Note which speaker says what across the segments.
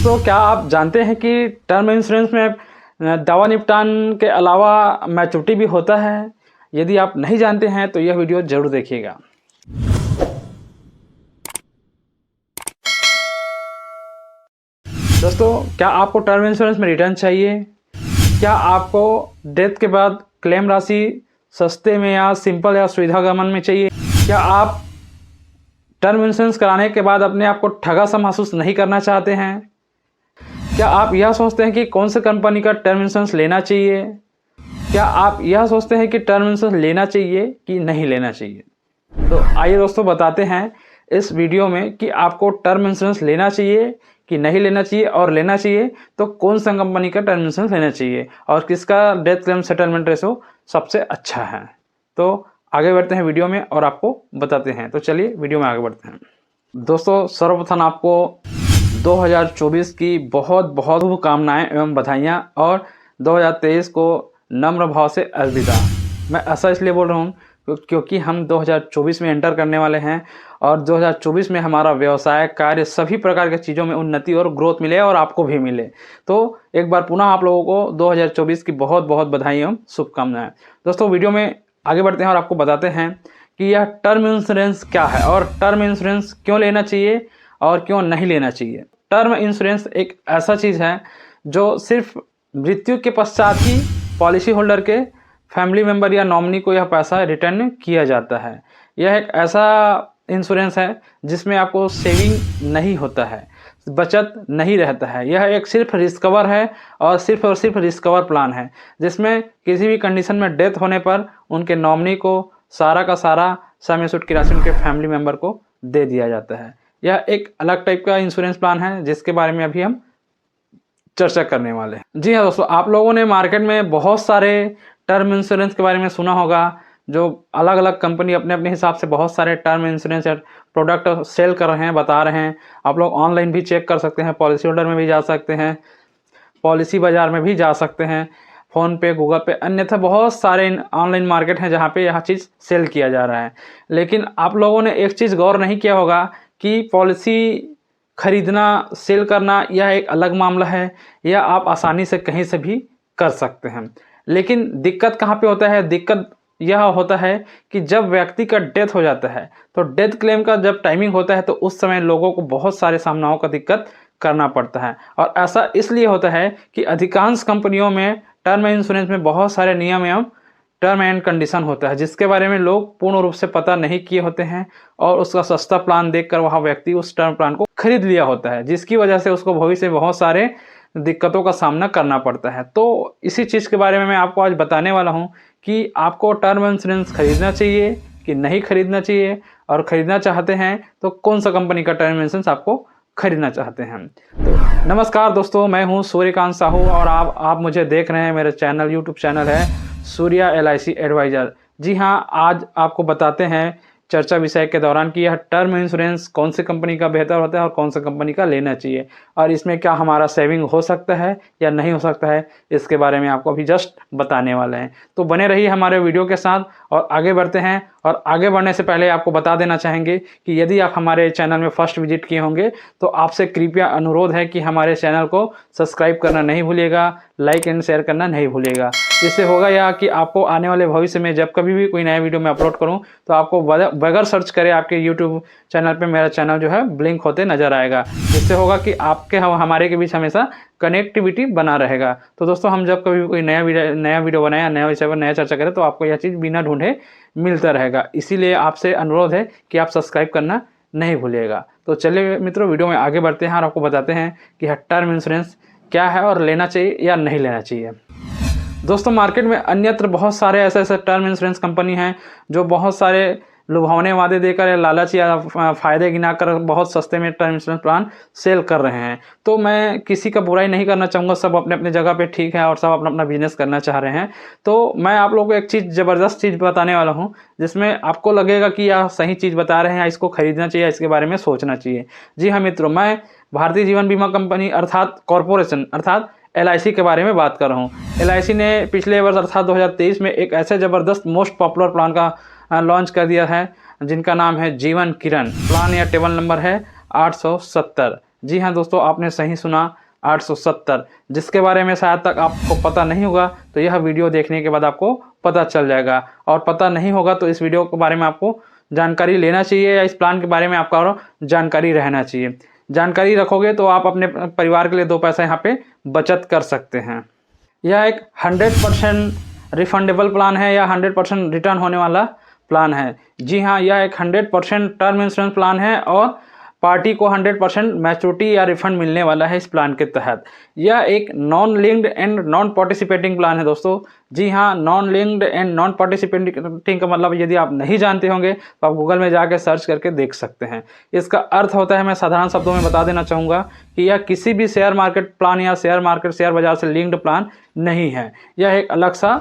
Speaker 1: दोस्तों, क्या आप जानते हैं कि टर्म इंश्योरेंस में दवा निपटान के अलावा मैच्योरिटी भी होता है? यदि आप नहीं जानते हैं तो यह वीडियो ज़रूर देखिएगा। दोस्तों, क्या आपको टर्म इंश्योरेंस में रिटर्न चाहिए? क्या आपको डेथ के बाद क्लेम राशि सस्ते में या सिंपल या सुविधाजनक में चाहिए? क्या आप टर्म इंश्योरेंस कराने के बाद अपने आप को ठगा सा महसूस नहीं करना चाहते हैं? क्या आप यह सोचते हैं कि कौन सी कंपनी का टर्म इंश्योरेंस लेना चाहिए? क्या आप यह सोचते हैं कि टर्म इंश्योरेंस लेना चाहिए कि नहीं लेना चाहिए? तो आइए दोस्तों, बताते हैं इस वीडियो में कि आपको टर्म इंश्योरेंस लेना चाहिए कि नहीं लेना चाहिए, और लेना चाहिए तो कौन सा कंपनी का टर्म इंश्योरेंस लेना चाहिए और किसका डेथ क्लेम सेटलमेंट रेशो सबसे अच्छा है। तो आगे बढ़ते हैं वीडियो में और आपको बताते हैं। तो चलिए वीडियो में आगे बढ़ते हैं। दोस्तों, सर्वप्रथम आपको 2024 की बहुत बहुत शुभकामनाएं एवं बधाइयाँ, और 2023 को नम्र भाव से अलविदा। मैं ऐसा इसलिए बोल रहा हूँ क्योंकि हम 2024 में एंटर करने वाले हैं और 2024 में हमारा व्यवसाय, कार्य, सभी प्रकार की चीज़ों में उन्नति और ग्रोथ मिले और आपको भी मिले। तो एक बार पुनः आप लोगों को 2024 की बहुत बहुत बधाई एवं शुभकामनाएं। दोस्तों, वीडियो में आगे बढ़ते हैं और आपको बताते हैं कि यह टर्म इंश्योरेंस क्या है और टर्म इंश्योरेंस क्यों लेना चाहिए और क्यों नहीं लेना चाहिए। टर्म इंश्योरेंस एक ऐसा चीज़ है जो सिर्फ मृत्यु के पश्चात ही पॉलिसी होल्डर के फैमिली मेंबर या नॉमिनी को यह पैसा रिटर्न किया जाता है। यह एक ऐसा इंश्योरेंस है जिसमें आपको सेविंग नहीं होता है, बचत नहीं रहता है। यह एक सिर्फ रिस्क कवर है और सिर्फ रिस्क कवर प्लान है जिसमें किसी भी कंडीशन में डेथ होने पर उनके नॉमिनी को सारा का सारा सम एश्योर्ड की राशि उनके फैमिली मेंबर को दे दिया जाता है। यह एक अलग टाइप का इंश्योरेंस प्लान है जिसके बारे में अभी हम चर्चा करने वाले हैं। जी हाँ दोस्तों, आप लोगों ने मार्केट में बहुत सारे टर्म इंश्योरेंस के बारे में सुना होगा, जो अलग अलग कंपनी अपने अपने हिसाब से बहुत सारे टर्म इंश्योरेंस या प्रोडक्ट सेल कर रहे हैं, बता रहे हैं। आप लोग ऑनलाइन भी चेक कर सकते हैं, पॉलिसी होल्डर में भी जा सकते हैं, पॉलिसी बाजार में भी जा सकते हैं, फ़ोन पे, गूगल पे, अन्यथा बहुत सारे ऑनलाइन मार्केट हैं जहाँ पे यह चीज़ सेल किया जा रहा है। लेकिन आप लोगों ने एक चीज़ गौर नहीं किया होगा कि पॉलिसी खरीदना, सेल करना यह एक अलग मामला है। यह आप आसानी से कहीं से भी कर सकते हैं। लेकिन दिक्कत कहाँ पे होता है? दिक्कत यह होता है कि जब व्यक्ति का डेथ हो जाता है तो डेथ क्लेम का जब टाइमिंग होता है तो उस समय लोगों को बहुत सारे सामनाओं का दिक्कत करना पड़ता है। और ऐसा इसलिए होता है कि अधिकांश कंपनियों में टर्म इंश्योरेंस में बहुत सारे नियम एवं टर्म एंड कंडीशन होता है जिसके बारे में लोग पूर्ण रूप से पता नहीं किए होते हैं, और उसका सस्ता प्लान देखकर वह व्यक्ति उस टर्म प्लान को खरीद लिया होता है, जिसकी वजह से उसको भविष्य में बहुत सारे दिक्कतों का सामना करना पड़ता है। तो इसी चीज़ के बारे में मैं आपको आज बताने वाला हूं कि आपको टर्म इंश्योरेंस खरीदना चाहिए कि नहीं खरीदना चाहिए, और ख़रीदना चाहते हैं तो कौन सा कंपनी का टर्म इंश्योरेंस आपको खरीदना चाहते हैं। तो नमस्कार दोस्तों, मैं हूं सूर्यकांत साहू और आप मुझे देख रहे हैं। मेरा चैनल, यूट्यूब चैनल है सूर्या LIC एडवाइज़र। जी हाँ, आज आपको बताते हैं चर्चा विषय के दौरान कि यह टर्म इंश्योरेंस कौन सी कंपनी का बेहतर होता है और कौन सा कंपनी का लेना चाहिए, और इसमें क्या हमारा सेविंग हो सकता है या नहीं हो सकता है, इसके बारे में आपको अभी जस्ट बताने वाले हैं। तो बने रहिए हमारे वीडियो के साथ और आगे बढ़ते हैं। और आगे बढ़ने से पहले आपको बता देना चाहेंगे कि यदि आप हमारे चैनल में फर्स्ट विजिट किए होंगे तो आपसे कृपया अनुरोध है कि हमारे चैनल को सब्सक्राइब करना नहीं भूलिएगा, लाइक एंड शेयर करना नहीं भूलिएगा। इससे होगा यह कि आपको आने वाले भविष्य में जब कभी भी कोई नया वीडियो मैं अपलोड करूं तो आपको बगैर सर्च करे आपके यूट्यूब चैनल पे मेरा चैनल जो है ब्लिंक होते नज़र आएगा। इससे होगा कि आपके हमारे के बीच हमेशा कनेक्टिविटी बना रहेगा। तो दोस्तों, हम जब कभी कोई नया वीडियो बनाए, नया विषय पर नया चर्चा करें तो आपको यह चीज़ बिना ढूंढे मिलता रहेगा। इसीलिए आपसे अनुरोध है कि आप सब्सक्राइब करना नहीं भूलिएगा। तो चलिए मित्रों, वीडियो में आगे बढ़ते हैं और आपको बताते हैं कि यह टर्म इंश्योरेंस क्या है और लेना चाहिए या नहीं लेना चाहिए। दोस्तों, मार्केट में अन्यत्र बहुत सारे ऐसे टर्म इंश्योरेंस कंपनी हैं जो बहुत सारे लुभावने वादे देकर या लालच या फ़ायदे गिनाकर बहुत सस्ते में टर्म इंश्योरेंस प्लान सेल कर रहे हैं। तो मैं किसी का बुराई नहीं करना चाहूँगा, सब अपने अपने जगह पे ठीक है और सब अपना अपना बिजनेस करना चाह रहे हैं। तो मैं आप लोगों को एक चीज़, ज़बरदस्त चीज़ बताने वाला हूँ जिसमें आपको लगेगा कि यह सही चीज़ बता रहे हैं, इसको खरीदना चाहिए, इसके बारे में सोचना चाहिए। जी हाँ मित्रों, मैं भारतीय जीवन बीमा कंपनी अर्थात कॉरपोरेशन अर्थात LIC के बारे में बात कर रहा हूँ। LIC ने पिछले वर्ष अर्थात 2023 में एक ऐसे ज़बरदस्त मोस्ट पॉपुलर प्लान का लॉन्च कर दिया है जिनका नाम है जीवन किरण। प्लान या टेबल नंबर है 870। जी हाँ दोस्तों, आपने सही सुना, 870, जिसके बारे में शायद तक आपको पता नहीं होगा, तो यह वीडियो देखने के बाद आपको पता चल जाएगा। और पता नहीं होगा तो इस वीडियो के बारे में आपको जानकारी लेना चाहिए, या इस प्लान के बारे में आपका और जानकारी रहना चाहिए। जानकारी रखोगे तो आप अपने परिवार के लिए 2 पैसा यहाँ पे बचत कर सकते हैं। यह एक 100% रिफंडेबल प्लान है या 100% रिटर्न होने वाला प्लान है। जी हाँ, यह एक 100% टर्म इंश्योरेंस प्लान है और पार्टी को 100% मैच्योरिटी या रिफंड मिलने वाला है इस प्लान के तहत। यह एक non linked and non participating plan है दोस्तों। जी हाँ, non linked and non participating का मतलब यदि आप नहीं जानते होंगे तो आप गूगल में जाकर सर्च करके देख सकते हैं। इसका अर्थ होता है, मैं साधारण शब्दों में बता देना चाहूँगा कि यह किसी भी शेयर मार्केट प्लान या शेयर बाजार से लिंक्ड प्लान नहीं है। यह एक अलग सा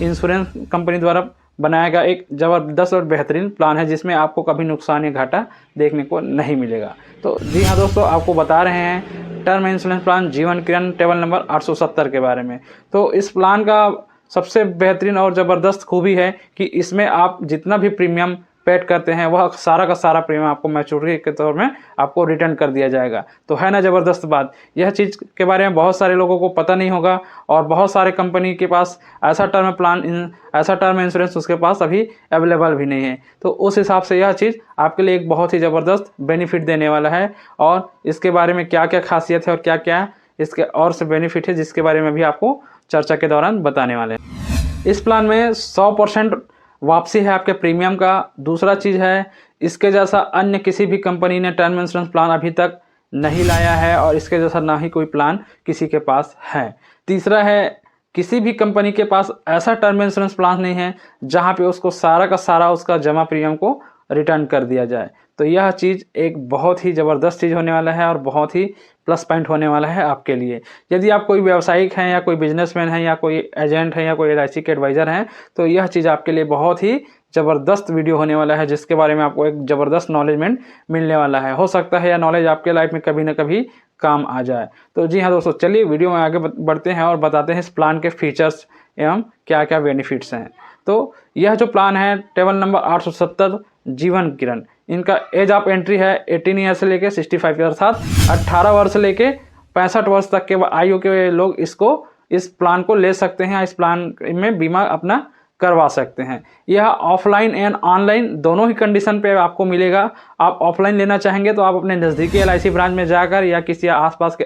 Speaker 1: इंश्योरेंस कंपनी द्वारा बनाया गया एक ज़बरदस्त और बेहतरीन प्लान है, जिसमें आपको कभी नुकसान या घाटा देखने को नहीं मिलेगा। तो जी हाँ दोस्तों, आपको बता रहे हैं टर्म इंश्योरेंस प्लान जीवन किरण टेबल नंबर 870 के बारे में। तो इस प्लान का सबसे बेहतरीन और ज़बरदस्त खूबी है कि इसमें आप जितना भी प्रीमियम पेड करते हैं वह सारा का सारा प्रीमियम आपको मैच्योरिटी के तौर में आपको रिटर्न कर दिया जाएगा। तो है ना ज़बरदस्त बात। यह चीज़ के बारे में बहुत सारे लोगों को पता नहीं होगा और बहुत सारे कंपनी के पास ऐसा टर्म इंश्योरेंस उसके पास अभी अवेलेबल भी नहीं है। तो उस हिसाब से यह चीज़ आपके लिए एक बहुत ही ज़बरदस्त बेनिफिट देने वाला है। और इसके बारे में क्या क्या खासियत है और क्या क्या इसके और से बेनिफिट है, जिसके बारे में भी आपको चर्चा के दौरान बताने वाले हैं। इस प्लान में 100% वापसी है आपके प्रीमियम का। दूसरा चीज़ है, इसके जैसा अन्य किसी भी कंपनी ने टर्म इंश्योरेंस प्लान अभी तक नहीं लाया है और इसके जैसा ना ही कोई प्लान किसी के पास है। तीसरा है, किसी भी कंपनी के पास ऐसा टर्म इंश्योरेंस प्लान नहीं है जहां पे उसको सारा का सारा उसका जमा प्रीमियम को रिटर्न कर दिया जाए। तो यह चीज़ एक बहुत ही ज़बरदस्त चीज़ होने वाला है और बहुत ही प्लस पॉइंट होने वाला है आपके लिए। यदि आप कोई व्यावसायिक हैं या कोई बिजनेसमैन है या कोई एजेंट है या कोई LIC के एडवाइज़र हैं, तो यह चीज़ आपके लिए बहुत ही ज़बरदस्त वीडियो होने वाला है, जिसके बारे में आपको एक ज़बरदस्त नॉलेजमेंट मिलने वाला है। हो सकता है यह नॉलेज आपके लाइफ में कभी ना कभी काम आ जाए। तो जी हाँ दोस्तों, चलिए वीडियो में आगे बढ़ते हैं और बताते हैं इस प्लान के फीचर्स एवं क्या क्या बेनिफिट्स हैं। तो यह जो प्लान है टेबल नंबर 870 जीवन किरण, इनका एज ऑफ एंट्री है 18 ईयर से लेके 65 ईयर, अर्थात 18 वर्ष से लेके 65 वर्ष तक के आयु के लोग इस प्लान को ले सकते हैं। इस प्लान में बीमा अपना करवा सकते हैं। यह ऑफलाइन एंड ऑनलाइन दोनों ही कंडीशन पे आपको मिलेगा। आप ऑफलाइन लेना चाहेंगे तो आप अपने नज़दीकी LIC ब्रांच में जाकर या किसी आसपास के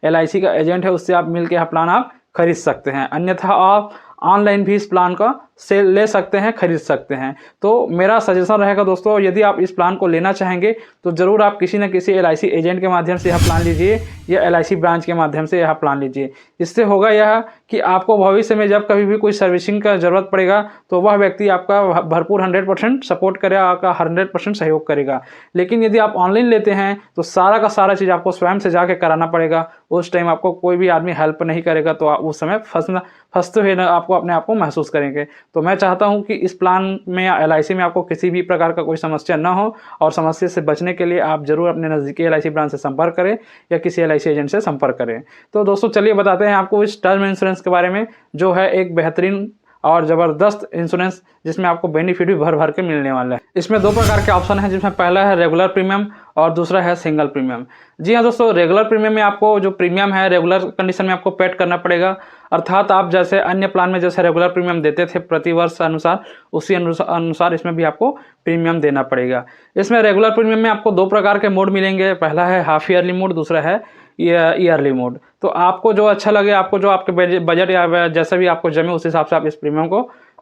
Speaker 1: LIC का एजेंट है उससे आप मिलकर यह प्लान आप खरीद सकते हैं। अन्यथा आप ऑनलाइन भी इस प्लान का सेल ले सकते हैं, खरीद सकते हैं। तो मेरा सजेशन रहेगा दोस्तों, यदि आप इस प्लान को लेना चाहेंगे तो ज़रूर आप किसी न किसी LIC एजेंट के माध्यम से यह प्लान लीजिए या LIC ब्रांच के माध्यम से यह प्लान लीजिए। इससे होगा यह कि आपको भविष्य में जब कभी भी कोई सर्विसिंग का ज़रूरत पड़ेगा तो वह व्यक्ति आपका भरपूर 100% सपोर्ट करेगा, आपका 100% सहयोग करेगा। लेकिन यदि आप ऑनलाइन लेते हैं तो सारा का सारा चीज़ आपको स्वयं से जाके कराना पड़ेगा। उस टाइम आपको कोई भी आदमी हेल्प नहीं करेगा, तो आप उस समय फंसते हुए आपको अपने आप को महसूस करेंगे। तो मैं चाहता हूं कि इस प्लान में या LIC में आपको किसी भी प्रकार का कोई समस्या ना हो, और समस्या से बचने के लिए आप जरूर अपने नज़दीकी LIC ब्रांच से संपर्क करें या किसी LIC एजेंट से संपर्क करें। तो दोस्तों चलिए बताते हैं आपको इस टर्म इंश्योरेंस के बारे में, जो है एक बेहतरीन और ज़बरदस्त इंश्योरेंस जिसमें आपको बेनिफिट भी भर भर के मिलने वाला है। इसमें 2 प्रकार के ऑप्शन हैं, जिसमें पहला है रेगुलर प्रीमियम और दूसरा है सिंगल प्रीमियम। जी हाँ दोस्तों, रेगुलर प्रीमियम में आपको जो प्रीमियम है रेगुलर कंडीशन में आपको पेड करना पड़ेगा। अर्थात आप जैसे अन्य प्लान में जैसे रेगुलर प्रीमियम देते थे प्रति वर्ष अनुसार, उसी अनुसार इसमें भी आपको प्रीमियम देना पड़ेगा। इसमें रेगुलर प्रीमियम में आपको 2 प्रकार के मोड मिलेंगे। पहला है हाफ ईयरली मोड, दूसरा है ईयरली मोड। तो आपको जो अच्छा लगे, आपको जो आपके बजट या जैसे भी आपको जमे, उस हिसाब से आप इस प्रीमियम को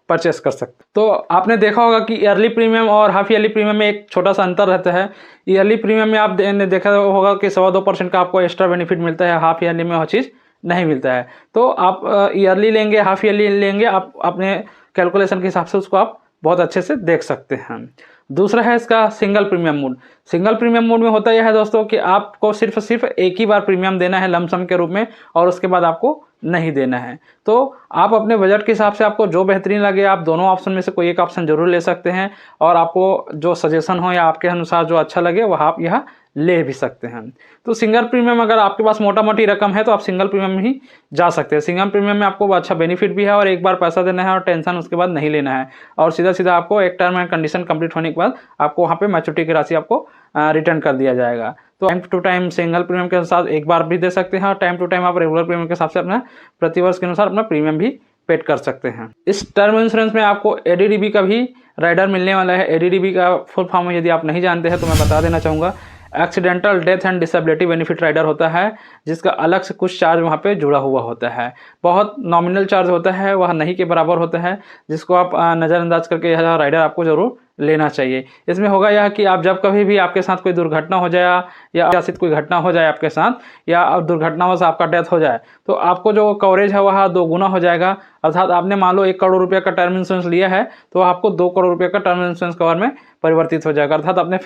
Speaker 1: परचेस कर सकते। तो आपने देखा होगा कि ईयरली प्रीमियम और हाफ ईयरली प्रीमियम में एक छोटा सा अंतर रहता है। ईयरली प्रीमियम में आपने देखा होगा कि 2.25% का आपको एक्स्ट्रा बेनिफिट मिलता है, हाफ ईयरली में वह चीज़ नहीं मिलता है। तो आप ईयरली लेंगे, हाफ ईयरली लेंगे, आप अपने कैलकुलेशन के हिसाब से उसको आप बहुत अच्छे से देख सकते हैं। दूसरा है इसका single premium mode. Single premium mode में होता यह है दोस्तों कि आपको सिर्फ एक ही बार प्रीमियम देना है लमसम के रूप में, और उसके बाद आपको नहीं देना है। तो आप अपने बजट के हिसाब से आपको जो बेहतरीन लगे आप दोनों ऑप्शन में से कोई एक ऑप्शन जरूर ले सकते हैं, और आपको जो सजेशन हो या आपके अनुसार जो अच्छा लगे वह आप यह ले भी सकते हैं। तो सिंगल प्रीमियम अगर आपके पास मोटा मोटी रकम है तो आप सिंगल प्रीमियम ही जा सकते हैं। सिंगल प्रीमियम में आपको अच्छा बेनिफिट भी है और एक बार पैसा देना है और टेंशन उसके बाद नहीं लेना है, और सीधा सीधा आपको एक टर्म एंड कंडीशन कंप्लीट होने के बाद आपको वहाँ पे मैच्योरिटी की राशि आपको रिटर्न कर दिया जाएगा। तो time to time single premium के साथ एक बार भी दे सकते हैं और टाइम टू टाइम आप रेगुलर प्रीमियम के हिसाब से अपना प्रतिवर्ष के अनुसार अपना प्रीमियम भी पेड कर सकते हैं। इस टर्म इंश्योरेंस में आपको एडीडीबी का भी राइडर मिलने वाला है। एडीडीबी का फुल फॉर्म यदि आप नहीं जानते हैं तो मैं बता देना चाहूँगा। Accidental death and disability benefit rider होता है, जिसका अलग से कुछ चार्ज वहाँ पे जुड़ा हुआ होता है। बहुत नॉमिनल चार्ज होता है, वह नहीं के बराबर होता है, जिसको आप नज़रअंदाज करके यह राइडर आपको ज़रूर लेना चाहिए। इसमें होगा यह कि आप जब कभी भी आपके साथ कोई दुर्घटना हो जाए या ऐसी कोई घटना हो जाए आपके साथ, या दुर्घटनावश आपका डेथ हो जाए, तो आपको जो कवरेज है वह 2 गुना हो जाएगा। अर्थात आपने मान लो 1 करोड़ रुपये का टर्म इंश्योरेंस लिया है तो आपको 2 करोड़ रुपये का टर्म इंश्योरेंस कवर में परिवर्तित हो जाएगा। अर्थात अपने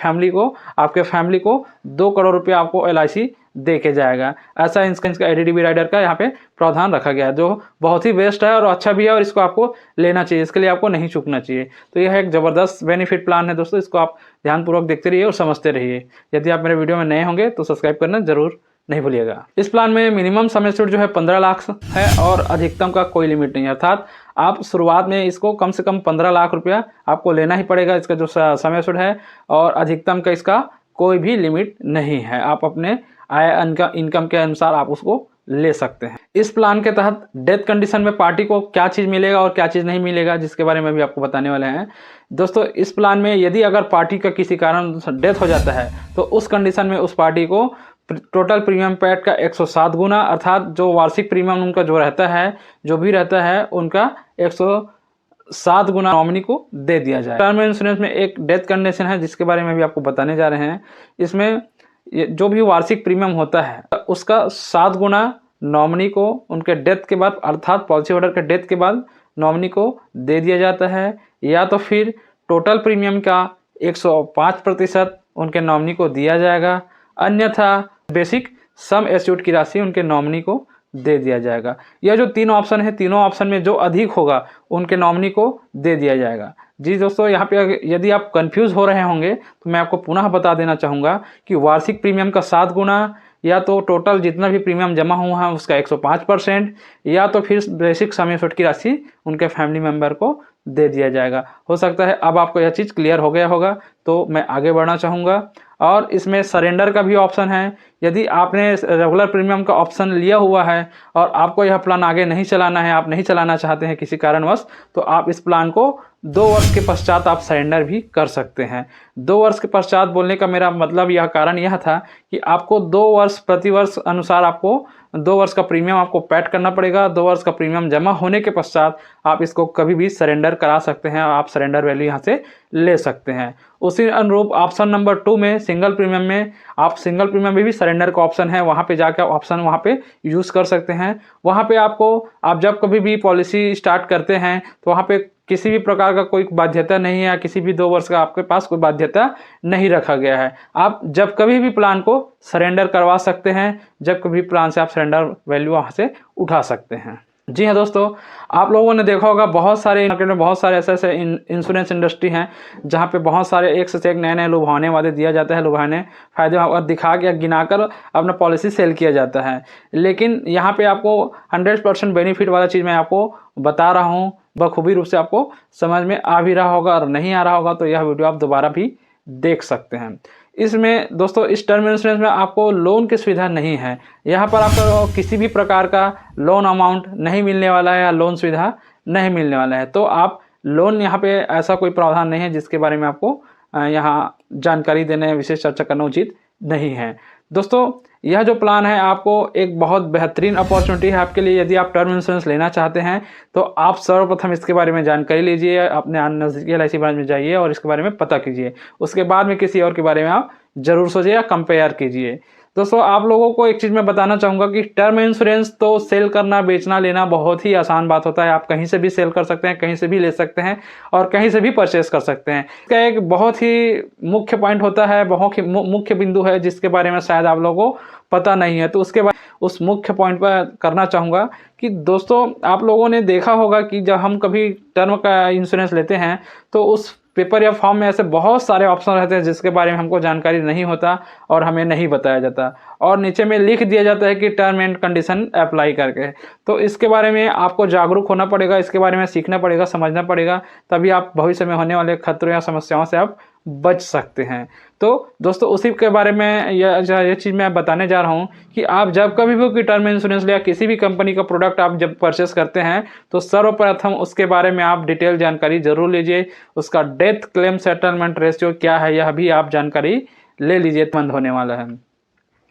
Speaker 1: आपके फैमिली को 2 करोड़ रुपये आपको LIC दे के जाएगा। ऐसा इंश्योरेंस का एडीडीबी राइडर का यहाँ पे प्रावधान रखा गया है, जो बहुत ही बेस्ट है और अच्छा भी है और इसको आपको लेना चाहिए। इसके लिए आपको नहीं चूकना चाहिए। तो यह एक ज़बरदस्त बेनिफिट प्लान है दोस्तों, इसको आप ध्यानपूर्वक देखते रहिए और समझते रहिए। यदि आप मेरे वीडियो में नए होंगे तो सब्सक्राइब करना जरूर नहीं भूलिएगा। इस प्लान में मिनिमम समय सूट जो है 15 लाख है और अधिकतम का कोई लिमिट नहीं है। अर्थात आप शुरुआत में इसको कम से कम 15 लाख रुपया आपको लेना ही पड़ेगा, इसका जो समय सूट है, और अधिकतम का इसका कोई भी लिमिट नहीं है। आप अपने आय इनकम के अनुसार आप उसको ले सकते हैं। इस प्लान के तहत डेथ कंडीशन में पार्टी को क्या चीज़ मिलेगा और क्या चीज़ नहीं मिलेगा, जिसके बारे में भी आपको बताने वाले हैं दोस्तों। इस प्लान में यदि अगर पार्टी का किसी कारण डेथ हो जाता है तो उस कंडीशन में उस पार्टी को टोटल प्रीमियम पेड का 107 गुना, अर्थात जो वार्षिक प्रीमियम उनका जो रहता है, जो भी रहता है, उनका 107 गुना नॉमिनी को दे दिया जाए। टर्म इंश्योरेंस में एक डेथ कंडीशन है जिसके बारे में भी आपको बताने जा रहे हैं। इसमें जो भी वार्षिक प्रीमियम होता है उसका 7 गुना नॉमिनी को उनके डेथ के बाद, अर्थात पॉलिसी होल्डर के डेथ के बाद नॉमिनी को दे दिया जाता है, या तो फिर टोटल प्रीमियम का 105% उनके नॉमिनी को दिया जाएगा, अन्यथा बेसिक सम एश्योर्ड की राशि उनके नॉमिनी को दे दिया जाएगा। यह जो 3 ऑप्शन है, तीनों ऑप्शन में जो अधिक होगा उनके नॉमिनी को दे दिया जाएगा। जी दोस्तों, यहाँ पे यदि आप कंफ्यूज हो रहे होंगे तो मैं आपको पुनः बता देना चाहूँगा कि वार्षिक प्रीमियम का 7 गुना, या तो टोटल जितना भी प्रीमियम जमा हुआ है उसका 105%, या तो फिर बेसिक सम एश्योर्ड की राशि उनके फैमिली मेम्बर को दे दिया जाएगा। हो सकता है अब आपको यह चीज़ क्लियर हो गया होगा, तो मैं आगे बढ़ना चाहूँगा। और इसमें सरेंडर का भी ऑप्शन है। यदि आपने रेगुलर प्रीमियम का ऑप्शन लिया हुआ है और आपको यह प्लान आगे नहीं चलाना है, आप नहीं चलाना चाहते हैं किसी कारणवश, तो आप इस प्लान को 2 वर्ष के पश्चात आप सरेंडर भी कर सकते हैं। 2 वर्ष के पश्चात बोलने का मेरा मतलब यह कारण यह था कि आपको 2 वर्ष प्रति वर्ष अनुसार आपको 2 वर्ष का प्रीमियम आपको पेड करना पड़ेगा। 2 वर्ष का प्रीमियम जमा होने के पश्चात आप इसको कभी भी सरेंडर करा सकते हैं, आप सरेंडर वैल्यू यहाँ से ले सकते हैं। उसी अनुरूप ऑप्शन नंबर 2 में सिंगल प्रीमियम में आप सिंगल प्रीमियम में भी सरेंडर का ऑप्शन है, वहाँ पे जाकर ऑप्शन वहाँ पे यूज़ कर सकते हैं। वहाँ पे आप जब कभी भी पॉलिसी स्टार्ट करते हैं तो वहाँ पे किसी भी प्रकार का कोई बाध्यता नहीं है, या किसी भी 2 वर्ष का आपके पास कोई बाध्यता नहीं रखा गया है। आप जब कभी भी प्लान को सरेंडर करवा सकते हैं, जब कभी प्लान से आप सरेंडर वैल्यू वहाँ से उठा सकते हैं। जी हाँ दोस्तों, आप लोगों ने देखा होगा बहुत सारे मार्केट में बहुत सारे ऐसे इंश्योरेंस इंडस्ट्री हैं जहाँ पे बहुत सारे एक से एक नए लुभावने वादे दिया जाता है, लुभाने फायदे दिखा के गिनाकर अपना पॉलिसी सेल किया जाता है। लेकिन यहाँ पे आपको 100% बेनिफिट वाला चीज़ मैं आपको बता रहा हूँ, बखूबी रूप से आपको समझ में आ भी रहा होगा, और नहीं आ रहा होगा तो यह वीडियो आप दोबारा भी देख सकते हैं। इसमें दोस्तों इस टर्म इंश्योरेंस में आपको लोन की सुविधा नहीं है। यहाँ पर आपको किसी भी प्रकार का लोन अमाउंट नहीं मिलने वाला है या लोन सुविधा नहीं मिलने वाला है। तो आप लोन यहाँ पे ऐसा कोई प्रावधान नहीं है जिसके बारे में आपको यहाँ जानकारी देने विशेष चर्चा करना उचित नहीं है। दोस्तों यह जो प्लान है आपको एक बहुत बेहतरीन अपॉर्चुनिटी है आपके लिए। यदि आप टर्म इंश्योरेंस लेना चाहते हैं तो आप सर्वप्रथम इसके बारे में जानकारी लीजिए, अपने नज़दीकी LIC ब्रांच में जाइए और इसके बारे में पता कीजिए। उसके बाद में किसी और के बारे में आप ज़रूर सोचिए या कंपेयर कीजिए। दोस्तों आप लोगों को एक चीज़ मैं बताना चाहूँगा कि टर्म इंश्योरेंस तो सेल करना, बेचना, लेना बहुत ही आसान बात होता है। आप कहीं से भी सेल कर सकते हैं, कहीं से भी ले सकते हैं और कहीं से भी परचेस कर सकते हैं। इसका एक बहुत ही मुख्य पॉइंट होता है, बहुत ही मुख्य बिंदु है जिसके बारे में शायद आप लोगों को पता नहीं है। तो उसके बाद उस मुख्य पॉइंट पर करना चाहूँगा कि दोस्तों आप लोगों ने देखा होगा कि जब हम कभी टर्म का इंश्योरेंस लेते हैं तो उस पेपर या फॉर्म में ऐसे बहुत सारे ऑप्शन रहते हैं जिसके बारे में हमको जानकारी नहीं होता और हमें नहीं बताया जाता, और नीचे में लिख दिया जाता है कि टर्म एंड कंडीशन अप्लाई करके। तो इसके बारे में आपको जागरूक होना पड़ेगा, इसके बारे में सीखना पड़ेगा, समझना पड़ेगा, तभी आप भविष्य में होने वाले खतरों या समस्याओं से आप बच सकते हैं। तो दोस्तों उसी के बारे में ये चीज़ मैं बताने जा रहा हूँ कि आप जब कभी भी कोई टर्म इंश्योरेंस या किसी भी कंपनी का प्रोडक्ट आप जब परचेस करते हैं तो सर्वप्रथम उसके बारे में आप डिटेल जानकारी जरूर लीजिए। उसका डेथ क्लेम सेटलमेंट रेशियो क्या है यह भी आप जानकारी ले लीजिए, बंद होने वाला है।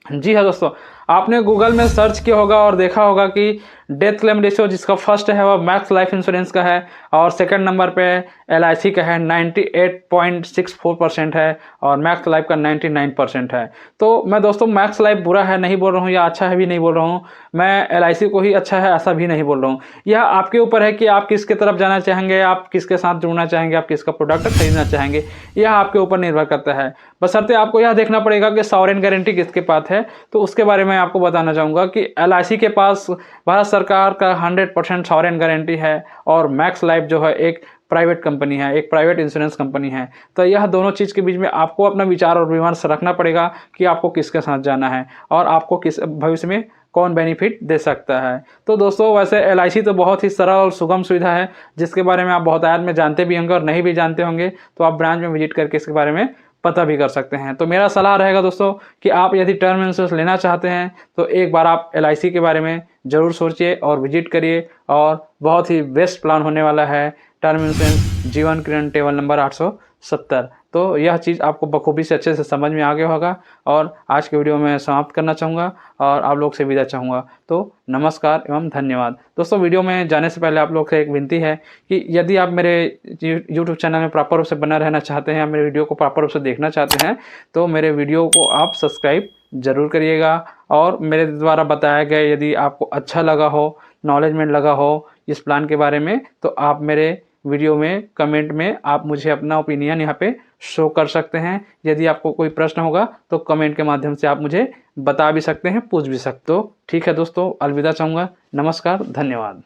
Speaker 1: जी हाँ दोस्तों, आपने गूगल में सर्च किया होगा और देखा होगा कि डेथ क्लेम रेशियो जिसका फर्स्ट है वह मैक्स लाइफ इंश्योरेंस का है और सेकंड नंबर पे LIC का है 98.64% है और मैक्स लाइफ का 99% है। तो मैं दोस्तों मैक्स लाइफ बुरा है नहीं बोल रहा हूँ या अच्छा है भी नहीं बोल रहा हूँ, मैं LIC को ही अच्छा है ऐसा भी नहीं बोल रहा हूँ। यह आपके ऊपर है कि आप किसके तरफ जाना चाहेंगे, आप किसके साथ जुड़ना चाहेंगे, आप किसका प्रोडक्ट खरीदना चाहेंगे, यह आपके ऊपर निर्भर करता है। बशर्ते आपको यह देखना पड़ेगा कि सॉवरेन गारंटी किसके पास है। तो उसके बारे में आपको बताना चाहूँगा कि LIC के पास भारत सरकार का 100% सॉवरेन गारंटी है और मैक्स लाइफ जो है एक प्राइवेट कंपनी है, एक प्राइवेट इंश्योरेंस कंपनी है। तो यह दोनों चीज़ के बीच में आपको अपना विचार और विमर्श रखना पड़ेगा कि आपको किसके साथ जाना है और आपको किस भविष्य में कौन बेनिफिट दे सकता है। तो दोस्तों वैसे LIC तो बहुत ही सरल और सुगम सुविधा है जिसके बारे में आप बहुत आयत में जानते भी होंगे और नहीं भी जानते होंगे तो आप ब्रांच में विजिट करके इसके बारे में पता भी कर सकते हैं। तो मेरा सलाह रहेगा दोस्तों कि आप यदि टर्म इंश्योरेंस लेना चाहते हैं तो एक बार आप LIC के बारे में ज़रूर सोचिए और विजिट करिए और बहुत ही बेस्ट प्लान होने वाला है टर्म इंश्योरेंस जीवन किरण टेबल नंबर 870। तो यह चीज़ आपको बखूबी से अच्छे से समझ में आ गया होगा और आज के वीडियो में समाप्त करना चाहूँगा और आप लोग से विदा चाहूँगा। तो नमस्कार एवं धन्यवाद। दोस्तों वीडियो में जाने से पहले आप लोग से एक विनती है कि यदि आप मेरे YouTube चैनल में प्रॉपर रूप से बना रहना चाहते हैं, मेरे वीडियो को प्रॉपर रूप से देखना चाहते हैं तो मेरे वीडियो को आप सब्सक्राइब जरूर करिएगा और मेरे द्वारा बताया गया यदि आपको अच्छा लगा हो, नॉलेजमेंट लगा हो इस प्लान के बारे में तो आप मेरे वीडियो में कमेंट में आप मुझे अपना ओपिनियन यहाँ पे शो कर सकते हैं। यदि आपको कोई प्रश्न होगा तो कमेंट के माध्यम से आप मुझे बता भी सकते हैं, पूछ भी सकते हो। ठीक है दोस्तों, अलविदा चाहूँगा। नमस्कार, धन्यवाद।